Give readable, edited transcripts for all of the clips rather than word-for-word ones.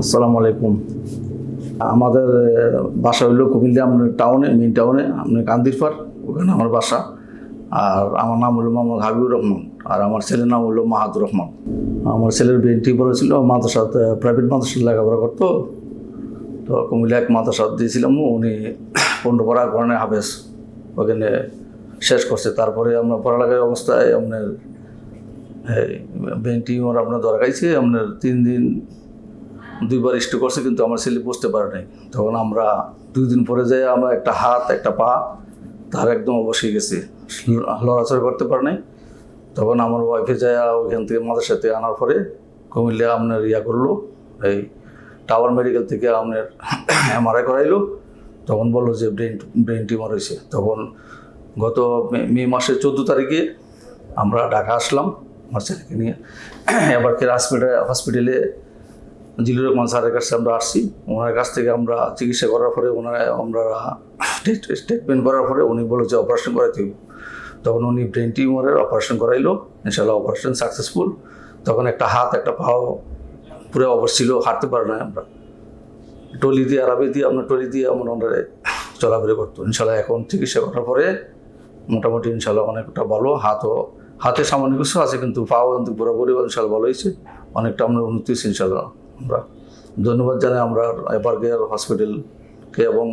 আসসালামু আলাইকুম। আমাদের বাসা হইল কুমিল্লা, আপনার টাউনে, মেইন টাউনে, আপনার কান্দিরপাড়, ওখানে আমার বাসা। আর আমার নাম হলো মোহাম্মদ হাবিবুর রহমান, আর আমার ছেলের নাম হলো মাহাদুর রহমান। আমার ছেলের ব্রেনটি পড়েছিল মাদ্রাসাতে, প্রাইভেট মাদ্রাসায় লেখাপড়া করতো। তো কুমিল্লা এক মাদ্রাসা দিয়েছিলাম, উনি 15 পড়ার কারণে হাফেজ ওখানে শেষ করছে। তারপরে আমরা পড়ালেখার অবস্থায় আপনার ব্রেন টিউমার আপনার ধরা খাইছে। আপনার 3 দিন 2 বার স্ট্রোক করছে, কিন্তু আমার ছেলে বুঝতে পারে নাই। তখন আমরা 2 দিন পরে যাই, আমরা একটা হাত একটা পা তার একদম অবশ্যই গেছে, লড়াচড়া করতে পারে নাই। তখন আমার ওয়াইফে যায় ওইখান থেকে মাদ্রাসাতে আনার পরে কুমিল্লা আপনার করলো, এই টাওয়ার মেডিকেল থেকে আপনার MRI করাইলো। তখন বললো যে ব্রেন টিউমার হয়েছে। তখন গত মে মাসের 14 তারিখে আমরা ঢাকা আসলাম আমার ছেলেকে নিয়ে। এবার হসপিটালে জিলুর রহমান স্যারের কাছে আমরা আসছি। ওনার কাছ থেকে আমরা চিকিৎসা করার পরে আমরা ট্রিটমেন্ট করার পরে উনি বললো যে অপারেশন করাইতে হবে। তখন উনি ব্রেন টিউমারের অপারেশন করাইলো, ইনশাল্লাহ অপারেশন সাকসেসফুল। তখন একটা হাত একটা পাও পুরো অবশ ছিল, হাঁটতে পারে না। আমরা টলি দিয়ে আমরা টলি দিয়ে আমরা চলাফেরা করতো। ইনশাল্লাহ এখন চিকিৎসা করার পরে মোটামুটি ইনশাল্লাহ অনেকটা ভালো। হাতে সামান্য কিছু আছে, কিন্তু পাও কিন্তু পুরোপুরি ইনশাল্লাহ ভালো হয়েছে। অনেকটা আমরা উন্নতি হয়েছে ইনশাল্লাহ। আমরা ধন্যবাদ জানাই আমরা এপার কেয়ার হসপিটালকে এবং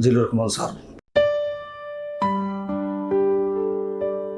জিলুর রহমান স্যার।